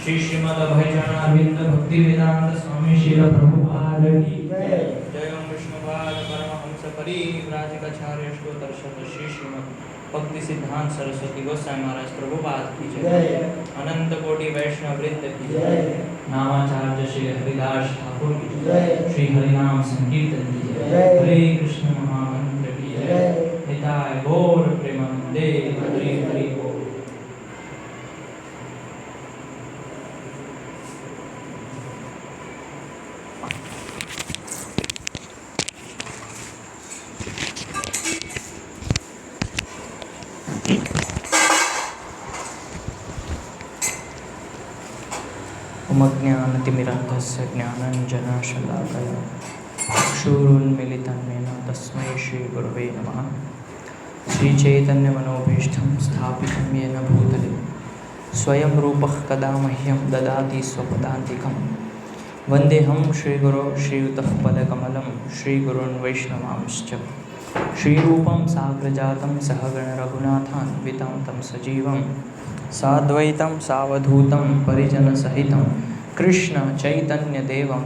श्री श्रीमद अभयचरणारविंद भक्ति वेदांत स्वामी श्रील प्रभुपाद की जय। जय ओम विष्णुपाद परमहंस परिव्राजकाचार्य अष्टोत्तरशत श्री श्रीमद भक्ति सिद्धांत सरस्वती गोस्वामी महाराज प्रभुपाद की जय। अनंत कोटि वैष्णव वृंद की जय। नामाचार्य श्री हरिदास ठाकुर की जय। श्री हरिनाम संकीर्तन की जय। हरे कृष्ण महामंत्र की जय। निताय गौर प्रेमानंदे हरि हरि बोल। ज्ञानतिमिरान्धस्य ज्ञानाञ्जनशलाकया चक्षुरुन्मीलितं येन तस्मै श्रीगुरवे नमः। श्रीचैतन्यमनोभीष्टं स्थापितं येन भूतले स्वयं रूपः कदा मह्यं ददाति स्वपदान्तिकं। वन्देऽहं श्रीगुरो श्रीयुतपदकमलं श्रीगुरून् वैष्णवांश्च। श्रीरूपं साग्रजातं सहगणरघुनाथान्वितं तं सजीवं साद्वैतं सावधूतं परिजनसहितं कृष्ण चैतन्य देवं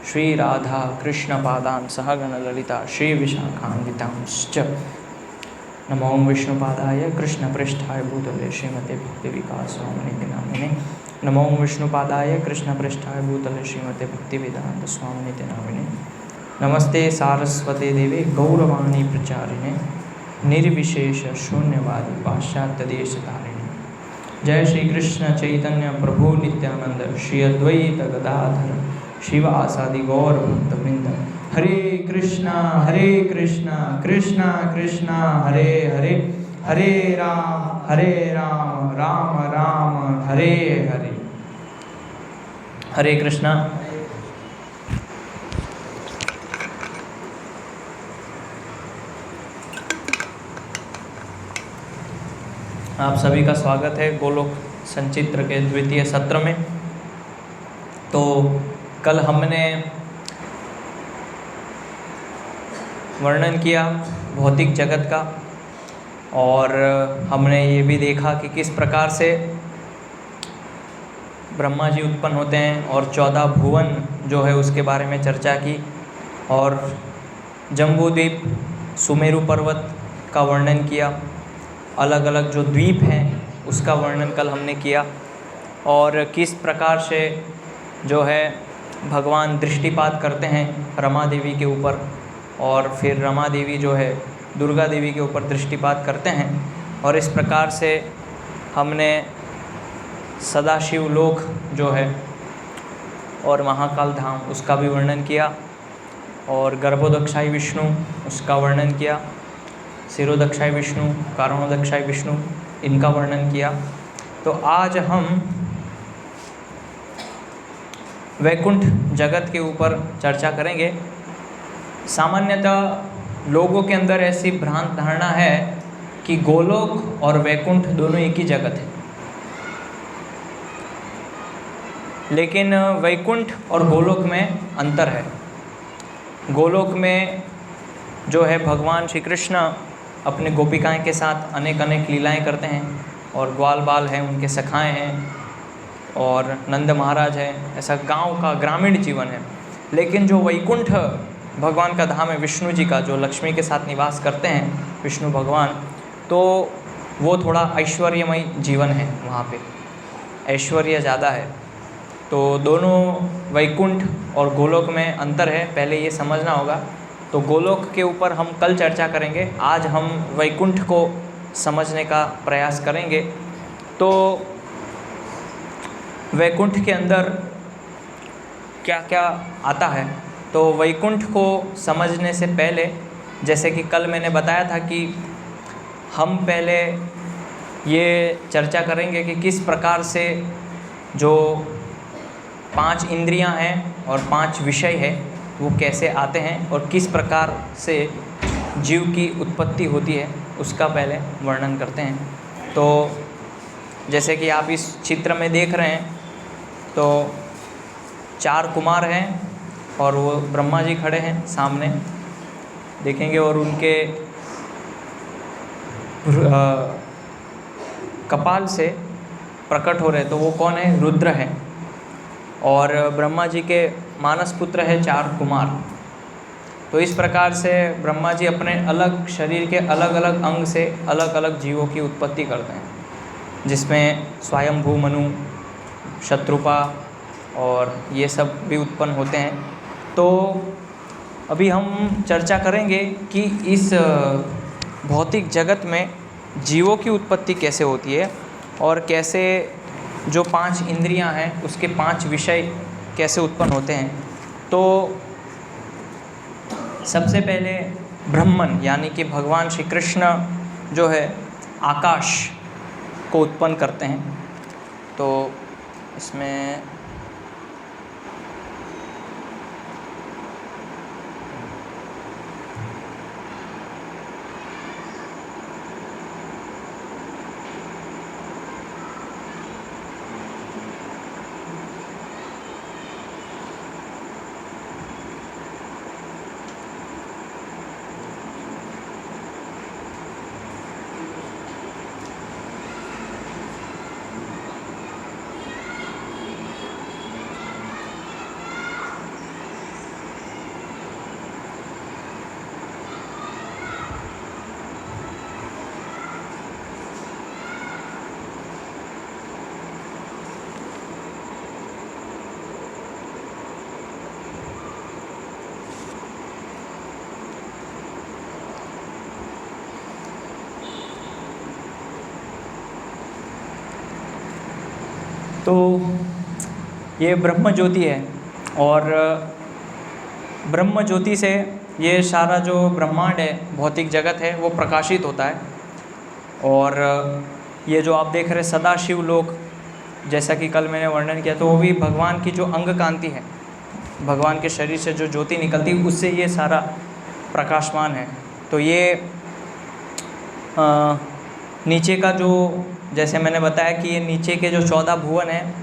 श्री राधा कृष्ण पादान सहगण ललिता श्री विशाखान्वितांश्च। नमो विष्णुपादाय कृष्ण पृष्ठाय भूतले श्रीमते भक्ति विकास स्वामिने नामिने। नमो विष्णुपादाय कृष्ण पृष्ठाय भूतले श्रीमते भक्ति वेदांत स्वामिने नामिने। नमस्ते सारस्वते देवे गौरवाणी प्रचारिणे निर्विशेष शून्यवादी पाश्चात्य देश तारिणे। जय श्री कृष्ण चैतन्य प्रभु नित्यानंद श्री अद्वैत गदाधर शिवासादि गौर भक्तवृंद। हरे कृष्णा कृष्णा कृष्णा हरे हरे, हरे राम राम राम हरे हरे। हरे कृष्णा। आप सभी का स्वागत है गोलोक संचित्र के द्वितीय सत्र में। तो कल हमने वर्णन किया भौतिक जगत का और हमने ये भी देखा कि किस प्रकार से ब्रह्मा जी उत्पन्न होते हैं और 14 भुवन जो है उसके बारे में चर्चा की। और जम्बूद्वीप सुमेरु पर्वत का वर्णन किया। अलग अलग जो द्वीप हैं उसका वर्णन कल हमने किया। और किस प्रकार से जो है भगवान दृष्टिपात करते हैं रमा देवी के ऊपर और फिर रमा देवी जो है दुर्गा देवी के ऊपर दृष्टिपात करते हैं। और इस प्रकार से हमने सदाशिव लोक जो है और महाकाल धाम उसका भी वर्णन किया। और गर्भोदक्षाई विष्णु उसका वर्णन किया। सिरोदक्षाई विष्णु, कारणोदक्षाई विष्णु, इनका वर्णन किया। तो आज हम वैकुंठ जगत के ऊपर चर्चा करेंगे। सामान्यतः लोगों के अंदर ऐसी भ्रांत धारणा है कि गोलोक और वैकुंठ दोनों एक ही जगत है, लेकिन वैकुंठ और गोलोक में अंतर है। गोलोक में जो है भगवान श्री कृष्ण अपने गोपिकाएं के साथ अनेक अनेक लीलाएं करते हैं और ग्वाल बाल हैं, उनके सखाएं हैं और नंद महाराज हैं। ऐसा गांव का ग्रामीण जीवन है। लेकिन जो वैकुंठ भगवान का धाम है विष्णु जी का, जो लक्ष्मी के साथ निवास करते हैं विष्णु भगवान, तो वो थोड़ा ऐश्वर्यमय जीवन है। वहाँ पे ऐश्वर्य ज़्यादा है। तो दोनों वैकुंठ और गोलोक में अंतर है, पहले ये समझना होगा। तो गोलोक के ऊपर हम कल चर्चा करेंगे। आज हम वैकुंठ को समझने का प्रयास करेंगे। तो वैकुंठ के अंदर क्या क्या आता है, तो वैकुंठ को समझने से पहले, जैसे कि कल मैंने बताया था कि हम पहले ये चर्चा करेंगे कि किस प्रकार से जो 5 इंद्रियां हैं और 5 विषय है वो कैसे आते हैं और किस प्रकार से जीव की उत्पत्ति होती है उसका पहले वर्णन करते हैं। तो जैसे कि आप इस चित्र में देख रहे हैं, तो 4 कुमार हैं और वो ब्रह्मा जी खड़े हैं सामने, देखेंगे। और उनके कपाल से प्रकट हो रहे, तो वो कौन है? रुद्र हैं। और ब्रह्मा जी के मानस पुत्र है 4 कुमार। तो इस प्रकार से ब्रह्मा जी अपने अलग शरीर के अलग अलग अंग से अलग अलग जीवों की उत्पत्ति करते हैं, जिसमें स्वयंभू मनु, शत्रुपा और ये सब भी उत्पन्न होते हैं। तो अभी हम चर्चा करेंगे कि इस भौतिक जगत में जीवों की उत्पत्ति कैसे होती है और कैसे जो 5 इंद्रियां हैं उसके 5 विषय कैसे उत्पन्न होते हैं। तो सबसे पहले ब्रह्मन यानी कि भगवान श्री कृष्ण जो है आकाश को उत्पन्न करते हैं। तो इसमें तो ये ब्रह्म ज्योति है और ब्रह्म ज्योति से ये सारा जो ब्रह्मांड है, भौतिक जगत है, वो प्रकाशित होता है। और ये जो आप देख रहे सदाशिव लोक, जैसा कि कल मैंने वर्णन किया, तो वो भी भगवान की जो अंग कांति है, भगवान के शरीर से जो ज्योति निकलती है उससे ये सारा प्रकाशमान है। तो ये नीचे का जो, जैसे मैंने बताया कि ये नीचे के जो 14 भुवन हैं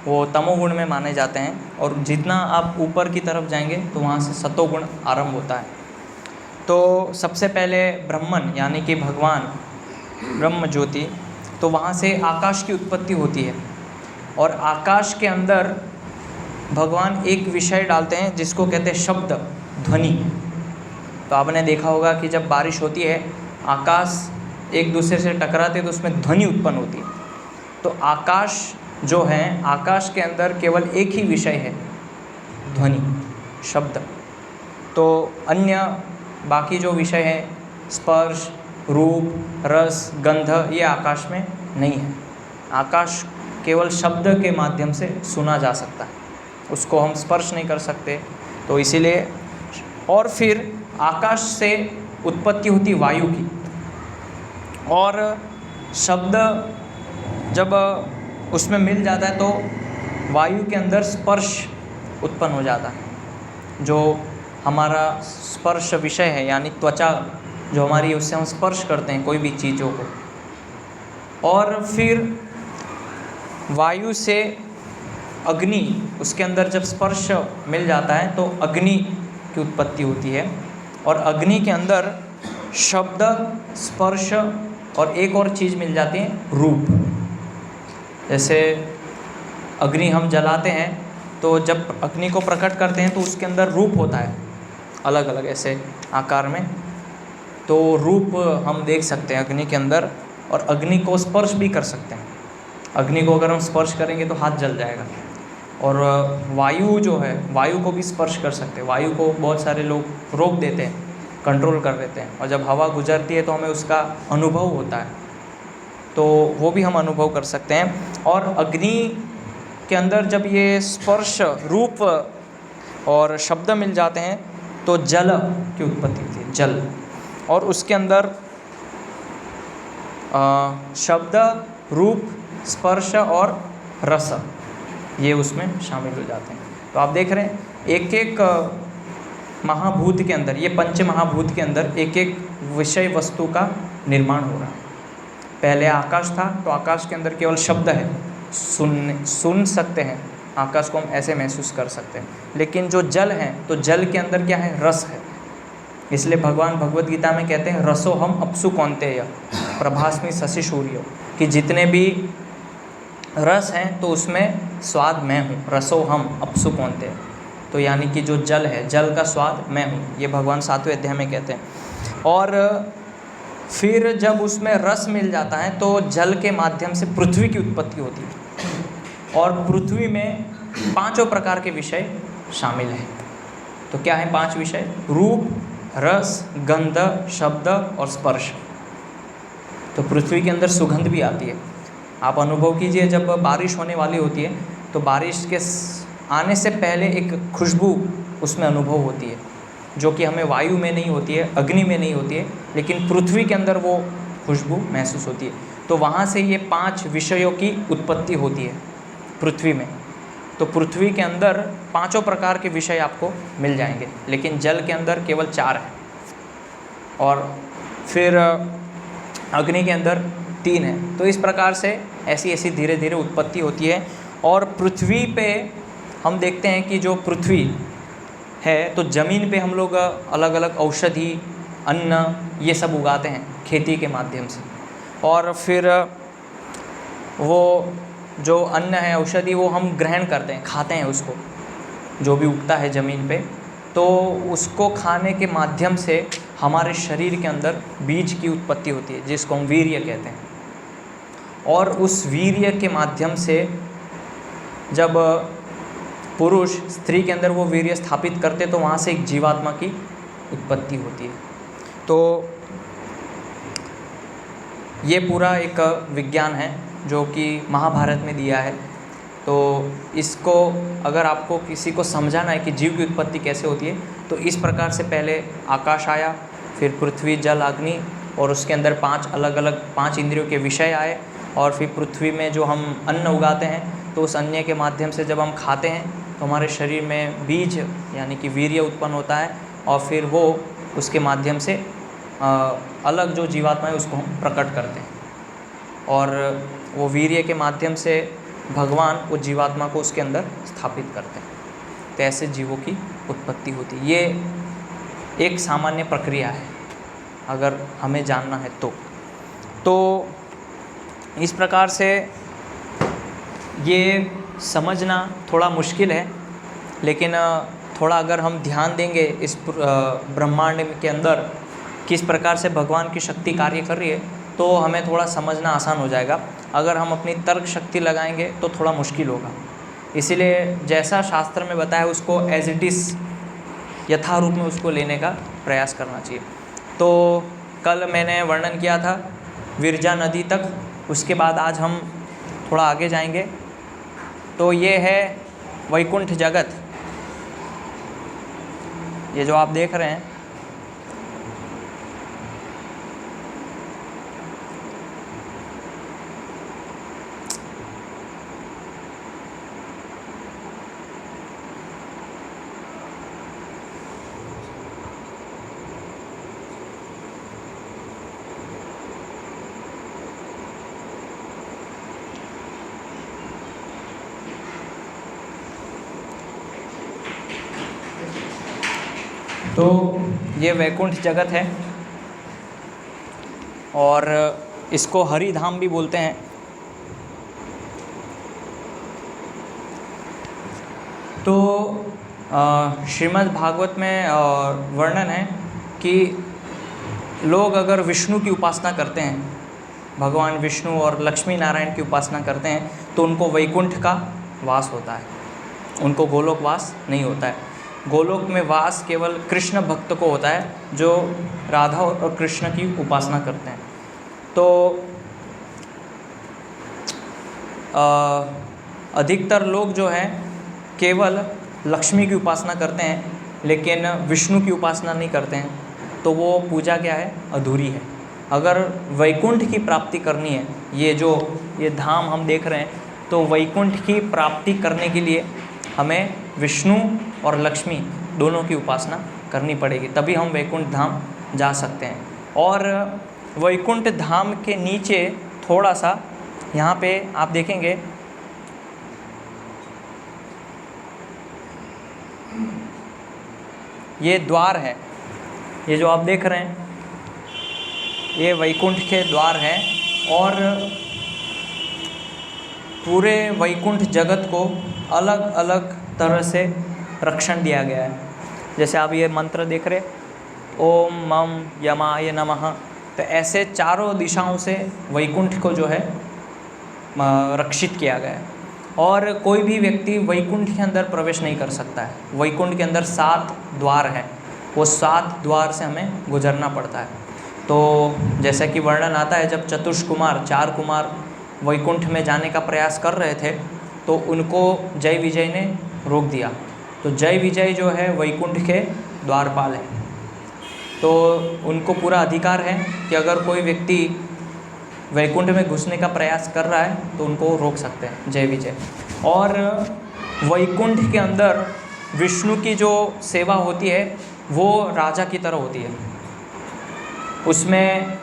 वो तमोगुण में माने जाते हैं, और जितना आप ऊपर की तरफ जाएंगे तो वहाँ से सतोगुण आरंभ होता है। तो सबसे पहले ब्रह्मन यानी कि भगवान ब्रह्म ज्योति, तो वहाँ से आकाश की उत्पत्ति होती है। और आकाश के अंदर भगवान एक विषय डालते हैं जिसको कहते हैं शब्द, ध्वनि। तो आपने देखा होगा कि जब बारिश होती है, आकाश एक दूसरे से टकराते तो उसमें ध्वनि उत्पन्न होती है। तो आकाश जो है, आकाश के अंदर केवल एक ही विषय है, ध्वनि, शब्द। तो अन्य बाकी जो विषय हैं, स्पर्श, रूप, रस, गंध, ये आकाश में नहीं है। आकाश केवल शब्द के माध्यम से सुना जा सकता है, उसको हम स्पर्श नहीं कर सकते। तो इसीलिए, और फिर आकाश से उत्पत्ति होती वायु की, और शब्द जब उसमें मिल जाता है तो वायु के अंदर स्पर्श उत्पन्न हो जाता है, जो हमारा स्पर्श विषय है, यानी त्वचा जो हमारी, उससे हम स्पर्श करते हैं कोई भी चीज़ों को। और फिर वायु से अग्नि, उसके अंदर जब स्पर्श मिल जाता है तो अग्नि की उत्पत्ति होती है। और अग्नि के अंदर शब्द, स्पर्श और एक और चीज़ मिल जाती है, रूप। जैसे अग्नि हम जलाते हैं तो जब अग्नि को प्रकट करते हैं तो उसके अंदर रूप होता है अलग अलग ऐसे आकार में। तो रूप हम देख सकते हैं अग्नि के अंदर, और अग्नि को स्पर्श भी कर सकते हैं। अग्नि को अगर हम स्पर्श करेंगे तो हाथ जल जाएगा। और वायु जो है, वायु को भी स्पर्श कर सकते हैं। वायु को बहुत सारे लोग रोक देते हैं, कंट्रोल कर देते हैं, और जब हवा गुजरती है तो हमें उसका अनुभव होता है, तो वो भी हम अनुभव कर सकते हैं। और अग्नि के अंदर जब ये स्पर्श, रूप और शब्द मिल जाते हैं तो जल की उत्पत्ति होती है, जल। और उसके अंदर शब्द, रूप, स्पर्श और रस, ये उसमें शामिल हो जाते हैं। तो आप देख रहे हैं एक एक महाभूत के अंदर, ये पंच महाभूत के अंदर एक एक विषय वस्तु का निर्माण हो रहा है। पहले आकाश था तो आकाश के अंदर केवल शब्द है, सुन सकते हैं, आकाश को हम ऐसे महसूस कर सकते हैं। लेकिन जो जल है, तो जल के अंदर क्या है, रस है। इसलिए भगवान भगवद गीता में कहते हैं रसो हम अपसु कौन्तेय प्रभास्मि शशि सूर्यो, कि जितने भी रस हैं तो उसमें स्वाद मैं हूँ, रसो हम अपसु कौन्तेय। तो यानी कि जो जल है, जल का स्वाद मैं हूँ, ये भगवान 7वें अध्याय में कहते हैं। और फिर जब उसमें रस मिल जाता है तो जल के माध्यम से पृथ्वी की उत्पत्ति होती है, और पृथ्वी में 5 प्रकार के विषय शामिल हैं। तो क्या है 5 विषय? रूप, रस, गंध, शब्द और स्पर्श। तो पृथ्वी के अंदर सुगंध भी आती है। आप अनुभव कीजिए, जब बारिश होने वाली होती है तो बारिश के आने से पहले एक खुशबू उसमें अनुभव होती है, जो कि हमें वायु में नहीं होती है, अग्नि में नहीं होती है, लेकिन पृथ्वी के अंदर वो खुशबू महसूस होती है। तो वहाँ से ये 5 विषयों की उत्पत्ति होती है पृथ्वी में। तो पृथ्वी के अंदर 5 प्रकार के विषय आपको मिल जाएंगे, लेकिन जल के अंदर केवल 4 हैं, और फिर अग्नि के अंदर 3 है। तो इस प्रकार से ऐसी ऐसी धीरे धीरे उत्पत्ति होती है। और पृथ्वी पे हम देखते हैं कि जो पृथ्वी है, तो ज़मीन पे हम लोग अलग अलग औषधि, अन्न, ये सब उगाते हैं खेती के माध्यम से। और फिर वो जो अन्न है, औषधि, वो हम ग्रहण करते हैं, खाते हैं उसको, जो भी उगता है ज़मीन पे। तो उसको खाने के माध्यम से हमारे शरीर के अंदर बीज की उत्पत्ति होती है, जिसको हम वीर्य कहते हैं। और उस वीर्य के माध्यम से जब पुरुष स्त्री के अंदर वो वीर्य स्थापित करते, तो वहाँ से एक जीवात्मा की उत्पत्ति होती है। तो ये पूरा एक विज्ञान है जो कि महाभारत में दिया है। तो इसको अगर आपको किसी को समझाना है कि जीव की उत्पत्ति कैसे होती है, तो इस प्रकार से पहले आकाश आया, फिर पृथ्वी, जल, अग्नि, और उसके अंदर 5 अलग अलग 5 इंद्रियों के विषय आए। और फिर पृथ्वी में जो हम अन्न उगाते हैं, तो उस अन्न के माध्यम से जब हम खाते हैं तो हमारे शरीर में बीज यानी कि वीर्य उत्पन्न होता है, और फिर वो उसके माध्यम से अलग जो जीवात्मा है उसको हम प्रकट करते हैं, और वो वीर्य के माध्यम से भगवान वो जीवात्मा को उसके अंदर स्थापित करते हैं। तो ऐसे जीवों की उत्पत्ति होती है। ये एक सामान्य प्रक्रिया है अगर हमें जानना है तो इस प्रकार से ये समझना थोड़ा मुश्किल है, लेकिन थोड़ा अगर हम ध्यान देंगे इस ब्रह्मांड के अंदर किस प्रकार से भगवान की शक्ति कार्य कर रही है, तो हमें थोड़ा समझना आसान हो जाएगा। अगर हम अपनी तर्क शक्ति लगाएंगे तो थोड़ा मुश्किल होगा। इसीलिए जैसा शास्त्र में बताया उसको एज इट इज़, यथारूप में उसको लेने का प्रयास करना चाहिए। तो कल मैंने वर्णन किया था विरजा नदी तक, उसके बाद आज हम थोड़ा आगे जाएंगे। तो ये है वैकुंठ जगत, ये जो आप देख रहे हैं, तो ये वैकुंठ जगत है, और इसको हरिधाम भी बोलते हैं। तो श्रीमद् भागवत में वर्णन है कि लोग अगर विष्णु की उपासना करते हैं, भगवान विष्णु और लक्ष्मी नारायण की उपासना करते हैं, तो उनको वैकुंठ का वास होता है, उनको गोलोक वास नहीं होता है। गोलोक में वास केवल कृष्ण भक्त को होता है, जो राधा और कृष्ण की उपासना करते हैं। तो अधिकतर लोग जो हैं केवल लक्ष्मी की उपासना करते हैं, लेकिन विष्णु की उपासना नहीं करते हैं, तो वो पूजा क्या है, अधूरी है। अगर वैकुंठ की प्राप्ति करनी है, ये धाम हम देख रहे हैं, तो वैकुंठ की प्राप्ति करने के लिए हमें विष्णु और लक्ष्मी दोनों की उपासना करनी पड़ेगी, तभी हम वैकुंठ धाम जा सकते हैं। और वैकुंठ धाम के नीचे थोड़ा सा यहाँ पे आप देखेंगे, ये द्वार है, ये जो आप देख रहे हैं ये वैकुंठ के द्वार हैं। और पूरे वैकुंठ जगत को अलग अलग तरह से रक्षण दिया गया है। जैसे आप ये मंत्र देख रहे, ओम मम यमाय नमः, तो ऐसे चारों दिशाओं से वैकुंठ को जो है रक्षित किया गया है। और कोई भी व्यक्ति वैकुंठ के अंदर प्रवेश नहीं कर सकता है। वैकुंठ के अंदर 7 द्वार हैं, वो 7 द्वार से हमें गुजरना पड़ता है। तो जैसा कि वर्णन आता है, जब चतुष्कुमार 4 कुमार वैकुंठ में जाने का प्रयास कर रहे थे तो उनको जय विजय ने रोक दिया। तो जय विजय जो है वैकुंठ के द्वारपाल हैं, तो उनको पूरा अधिकार है कि अगर कोई व्यक्ति वैकुंठ में घुसने का प्रयास कर रहा है तो उनको रोक सकते हैं, जय विजय। और वैकुंठ के अंदर विष्णु की जो सेवा होती है वो राजा की तरह होती है। उसमें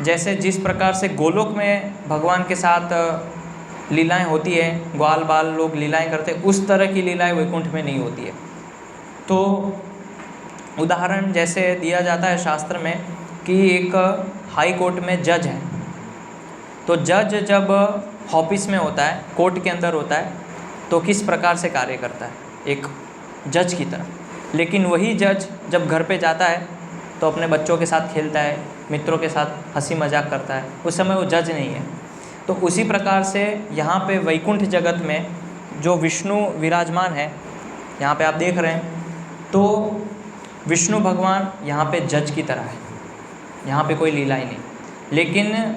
जैसे जिस प्रकार से गोलोक में भगवान के साथ लीलाएं होती है, ग्वाल बाल लोग लीलाएं करते हैं, उस तरह की लीलाएं वैकुंठ में नहीं होती है। तो उदाहरण जैसे दिया जाता है शास्त्र में कि एक हाई कोर्ट में जज है, तो जज जब ऑफिस में होता है, कोर्ट के अंदर होता है, तो किस प्रकार से कार्य करता है, एक जज की तरह। लेकिन वही जज जब घर पे जाता है तो अपने बच्चों के साथ खेलता है, मित्रों के साथ हंसी मजाक करता है, उस समय वो जज नहीं है। तो उसी प्रकार से यहाँ पे वैकुंठ जगत में जो विष्णु विराजमान है, यहाँ पे आप देख रहे हैं, तो विष्णु भगवान यहाँ पे जज की तरह है, यहाँ पे कोई लीला ही नहीं। लेकिन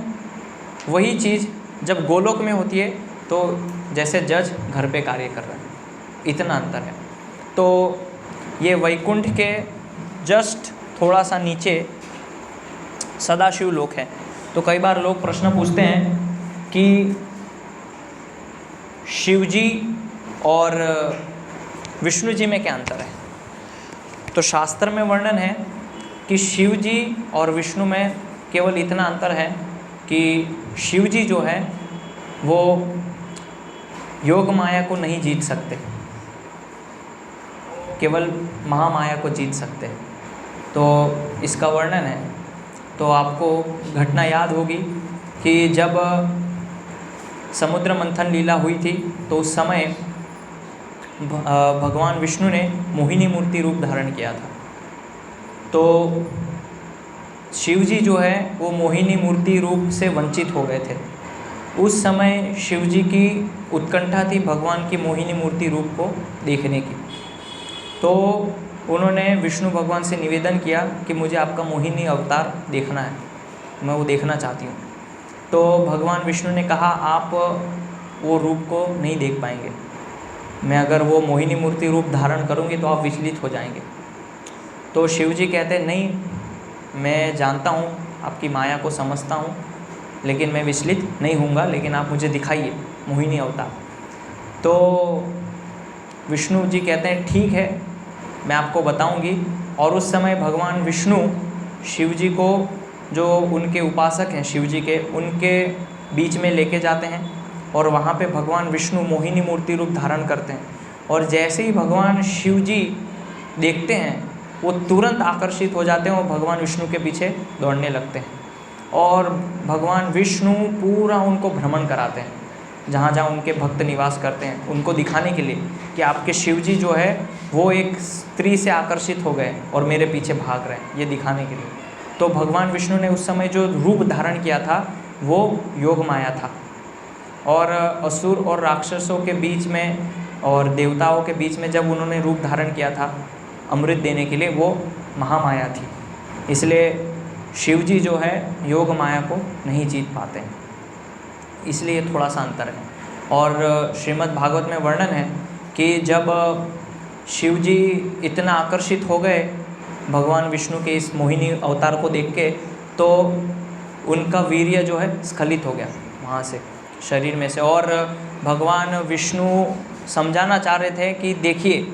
वही चीज़ जब गोलोक में होती है तो जैसे जज घर पे कार्य कर रहा है, इतना अंतर है। तो ये वैकुंठ के जस्ट थोड़ा सा नीचे सदाशिव लोक है। तो कई बार लोग प्रश्न पूछते हैं कि शिवजी और विष्णु जी में क्या अंतर है। तो शास्त्र में वर्णन है कि शिव जी और विष्णु में केवल इतना अंतर है कि शिव जी जो है वो योग माया को नहीं जीत सकते, केवल महामाया को जीत सकते हैं। तो इसका वर्णन है। तो आपको घटना याद होगी कि जब समुद्र मंथन लीला हुई थी तो उस समय भगवान विष्णु ने मोहिनी मूर्ति रूप धारण किया था। तो शिव जी जो है वो मोहिनी मूर्ति रूप से वंचित हो गए थे। उस समय शिव जी की उत्कंठा थी भगवान की मोहिनी मूर्ति रूप को देखने की। तो उन्होंने विष्णु भगवान से निवेदन किया कि मुझे आपका मोहिनी अवतार देखना है, मैं वो देखना चाहती हूँ। तो भगवान विष्णु ने कहा आप वो रूप को नहीं देख पाएंगे, मैं अगर वो मोहिनी मूर्ति रूप धारण करूँगी तो आप विचलित हो जाएंगे। तो शिव जी कहते हैं नहीं, मैं जानता हूँ, आपकी माया को समझता हूँ, लेकिन मैं विचलित नहीं होऊंगा, लेकिन आप मुझे दिखाइए मोहिनी अवतार। तो विष्णु जी कहते हैं ठीक है, मैं आपको बताऊंगी। और उस समय भगवान विष्णु शिव जी को, जो उनके उपासक हैं शिव जी के, उनके बीच में लेके जाते हैं और वहाँ पे भगवान विष्णु मोहिनी मूर्ति रूप धारण करते हैं। और जैसे ही भगवान शिव जी देखते हैं वो तुरंत आकर्षित हो जाते हैं और भगवान विष्णु के पीछे दौड़ने लगते हैं। और भगवान विष्णु पूरा उनको भ्रमण कराते हैं, जहाँ जहाँ उनके भक्त निवास करते हैं, उनको दिखाने के लिए कि आपके शिव जी जो है वो एक स्त्री से आकर्षित हो गए और मेरे पीछे भाग रहे हैं, ये दिखाने के लिए। तो भगवान विष्णु ने उस समय जो रूप धारण किया था वो योग माया था। और असुर और राक्षसों के बीच में और देवताओं के बीच में जब उन्होंने रूप धारण किया था अमृत देने के लिए, वो महामाया थी। इसलिए शिव जी जो है योग माया को नहीं जीत पाते हैं, इसलिए थोड़ा सा अंतर है। और श्रीमद् भागवत में वर्णन है कि जब शिव जी इतना आकर्षित हो गए भगवान विष्णु के इस मोहिनी अवतार को देख के, तो उनका वीर्य जो है स्खलित हो गया वहाँ से, शरीर में से। और भगवान विष्णु समझाना चाह रहे थे कि देखिए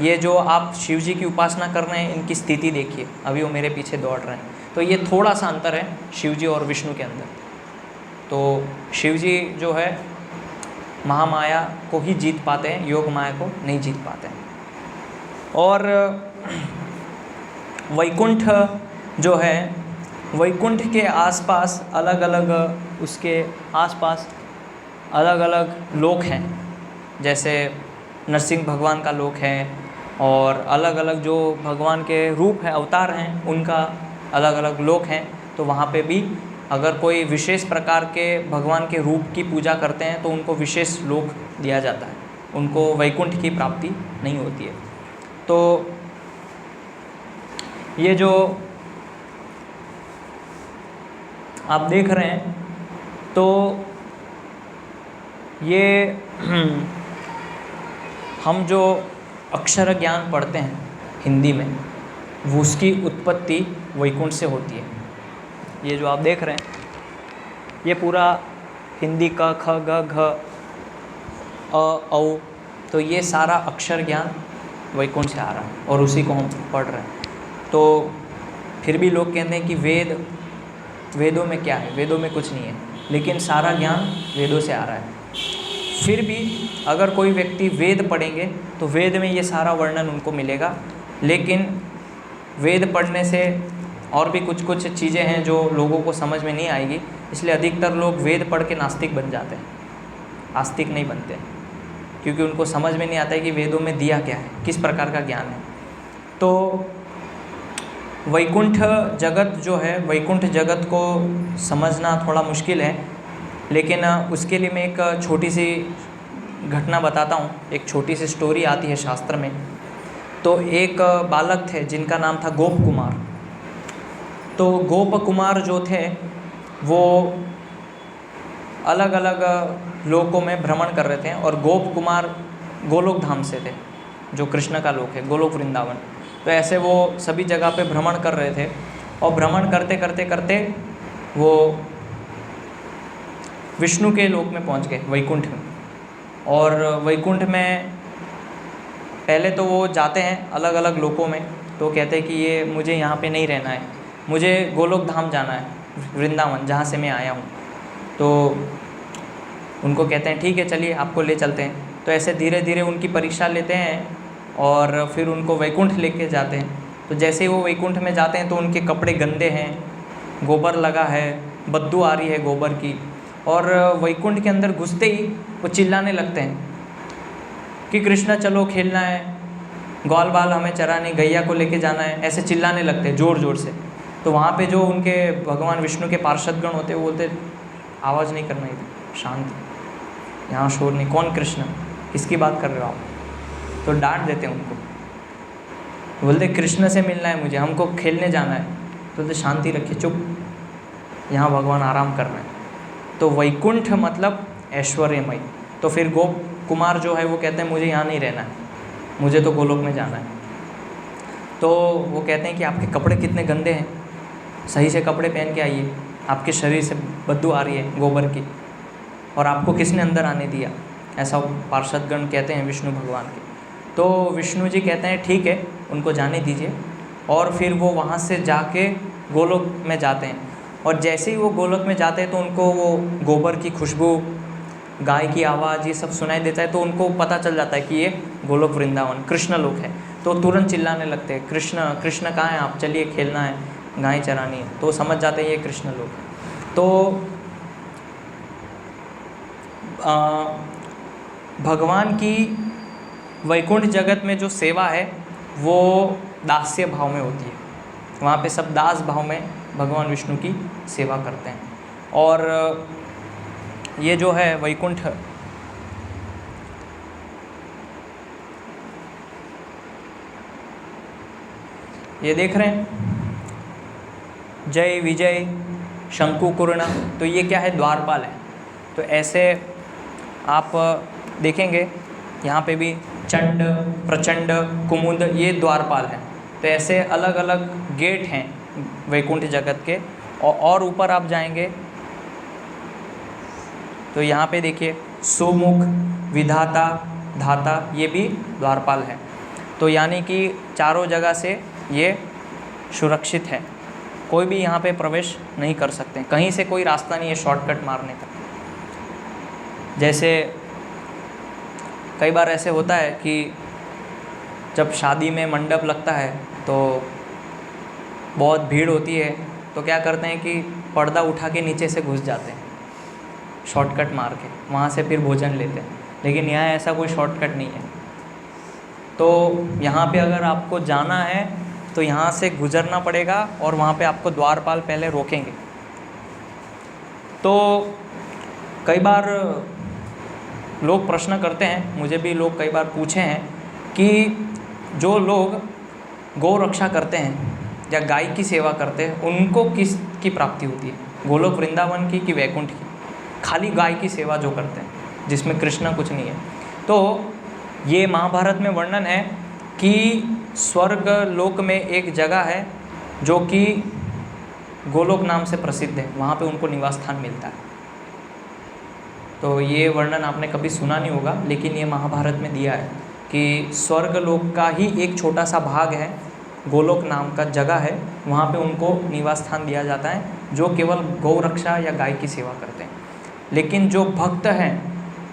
ये जो आप शिव जी की उपासना कर रहे हैं इनकी स्थिति देखिए, अभी वो मेरे पीछे दौड़ रहे हैं। तो ये थोड़ा सा अंतर है शिव जी और विष्णु के अंदर। तो शिव जी जो है महामाया को ही जीत पाते हैं, योग माया को नहीं जीत पाते हैं। और वैकुंठ जो है, वैकुंठ के आसपास अलग अलग उसके आसपास अलग अलग लोक हैं, जैसे नरसिंह भगवान का लोक है, और अलग अलग जो भगवान के रूप हैं, अवतार हैं, उनका अलग अलग लोक हैं। तो वहाँ पे भी अगर कोई विशेष प्रकार के भगवान के रूप की पूजा करते हैं तो उनको विशेष लोक दिया जाता है, उनको वैकुंठ की प्राप्ति नहीं होती है। तो ये जो आप देख रहे हैं, तो ये हम जो अक्षर ज्ञान पढ़ते हैं हिंदी में, वो उसकी उत्पत्ति वैकुंठ से होती है। ये जो आप देख रहे हैं, ये पूरा हिंदी का ख ग घ अ औ, तो ये सारा अक्षर ज्ञान वैकुंठ से आ रहा है और उसी को हम पढ़ रहे हैं। तो फिर भी लोग कहते हैं कि वेदों में क्या है, वेदों में कुछ नहीं है, लेकिन सारा ज्ञान वेदों से आ रहा है। फिर भी अगर कोई व्यक्ति वेद पढ़ेंगे तो वेद में ये सारा वर्णन उनको मिलेगा, लेकिन वेद पढ़ने से और भी कुछ कुछ चीज़ें हैं जो लोगों को समझ में नहीं आएगी, इसलिए अधिकतर लोग वेद पढ़ के नास्तिक बन जाते हैं, आस्तिक नहीं बनते, क्योंकि उनको समझ में नहीं आता है कि वेदों में दिया क्या है, किस प्रकार का ज्ञान है। तो वैकुंठ जगत जो है, वैकुंठ जगत को समझना थोड़ा मुश्किल है, लेकिन उसके लिए मैं एक छोटी सी घटना बताता हूँ। एक छोटी सी स्टोरी आती है शास्त्र में। तो एक बालक थे जिनका नाम था गोप कुमार। तो गोप कुमार जो थे वो अलग अलग लोकों में भ्रमण कर रहे थे, और गोप कुमार गोलोक धाम से थे, जो कृष्ण का लोक है, गोलोक वृंदावन। तो ऐसे वो सभी जगह पे भ्रमण कर रहे थे, और भ्रमण करते करते करते वो विष्णु के लोक में पहुंच गए, वैकुंठ में। और वैकुंठ में पहले तो वो जाते हैं अलग अलग लोकों में, तो कहते हैं कि ये मुझे यहाँ पे नहीं रहना है, मुझे गोलोक धाम जाना है, वृंदावन जहाँ से मैं आया हूँ। तो उनको कहते हैं ठीक है चलिए आपको ले चलते हैं। तो ऐसे धीरे धीरे उनकी परीक्षा लेते हैं और फिर उनको वैकुंठ लेके जाते हैं। तो जैसे ही वो वैकुंठ में जाते हैं तो उनके कपड़े गंदे हैं, गोबर लगा है, बदबू आ रही है गोबर की, और वैकुंठ के अंदर घुसते ही वो चिल्लाने लगते हैं कि कृष्णा चलो खेलना है, ग्वाल बाल हमें चराने, गैया को लेके जाना है, ऐसे चिल्लाने लगते हैं ज़ोर ज़ोर से। तो वहाँ पे जो उनके भगवान विष्णु के पार्षदगण होते हैं वो बोलते आवाज़ नहीं करना, इधर शांत, यहाँ शोर नहीं, कौन कृष्ण, किसकी बात कर रहे हो आप। तो डांट देते हैं उनको, बोलते कृष्ण से मिलना है मुझे, हमको खेलने जाना है। तो शांति रखिए, चुप, यहाँ भगवान आराम कर रहे हैं। तो वैकुंठ मतलब ऐश्वर्यमय। तो फिर गोप कुमार जो है वो कहते हैं मुझे यहाँ नहीं रहना है, मुझे तो गोलोक में जाना है। तो वो कहते हैं कि आपके कपड़े कितने गंदे हैं, सही से कपड़े पहन के आइए, आपके शरीर से बदबू आ रही है गोबर की, और आपको किसने अंदर आने दिया, ऐसा पार्षदगण कहते हैं विष्णु भगवान के। तो विष्णु जी कहते हैं ठीक है उनको जाने दीजिए, और फिर वो वहाँ से जाके गोलोक में जाते हैं। और जैसे ही वो गोलोक में जाते हैं तो उनको वो गोबर की खुशबू, गाय की आवाज़, ये सब सुनाई देता है। तो उनको पता चल जाता है कि ये गोलोक वृंदावन कृष्ण लोक है। तो तुरंत चिल्लाने लगते हैं कृष्ण कृष्ण कहाँ हैं आप, चलिए खेलना है, गाय चरानी है। तो समझ जाते हैं ये कृष्ण लोक है। तो भगवान की वैकुंठ जगत में जो सेवा है वो दास्य भाव में होती है, वहाँ पे सब दास भाव में भगवान विष्णु की सेवा करते हैं। और ये जो है वैकुंठ, ये देख रहे हैं जय विजय शंकुकुर्ण, तो ये क्या है, द्वारपाल है। तो ऐसे आप देखेंगे यहाँ पे भी चंड, प्रचंड, कुमुद, ये द्वारपाल हैं। तो ऐसे अलग अलग गेट हैं वैकुंठ जगत के। और ऊपर आप जाएंगे तो यहाँ पे देखिए सुमुख, विधाता, धाता, ये भी द्वारपाल है। तो यानी कि चारों जगह से ये सुरक्षित है, कोई भी यहाँ पे प्रवेश नहीं कर सकते, कहीं से कोई रास्ता नहीं है शॉर्टकट मारने का। जैसे कई बार ऐसे होता है कि जब शादी में मंडप लगता है तो बहुत भीड़ होती है, तो क्या करते हैं कि पर्दा उठा के नीचे से घुस जाते हैं, शॉर्टकट मार के, वहाँ से फिर भोजन लेते हैं। लेकिन यहाँ ऐसा कोई शॉर्टकट नहीं है। तो यहाँ पे अगर आपको जाना है तो यहाँ से गुजरना पड़ेगा और वहाँ पे आपको द्वारपाल पहले रोकेंगे। तो कई बार लोग प्रश्न करते हैं, मुझे भी लोग कई बार पूछे हैं कि जो लोग गौ रक्षा करते हैं या गाय की सेवा करते हैं उनको किस की प्राप्ति होती है, गोलोक वृंदावन की कि वैकुंठ की? खाली गाय की सेवा जो करते हैं जिसमें कृष्ण कुछ नहीं है। तो ये महाभारत में वर्णन है कि स्वर्ग लोक में एक जगह है जो कि गोलोक नाम से प्रसिद्ध है, वहाँ पे उनको निवास स्थान मिलता है। तो ये वर्णन आपने कभी सुना नहीं होगा, लेकिन ये महाभारत में दिया है कि स्वर्ग लोक का ही एक छोटा सा भाग है, गोलोक नाम का जगह है, वहाँ पे उनको निवास स्थान दिया जाता है जो केवल गौ रक्षा या गाय की सेवा करते हैं। लेकिन जो भक्त हैं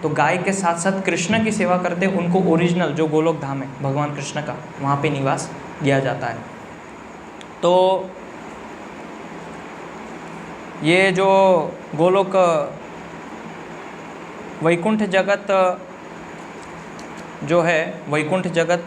तो गाय के साथ साथ कृष्ण की सेवा करते हैं, उनको ओरिजिनल जो गोलोक धाम है भगवान कृष्ण का, वहाँ पे निवास दिया जाता है। तो ये जो गोलोक वैकुंठ जगत जो है, वैकुंठ जगत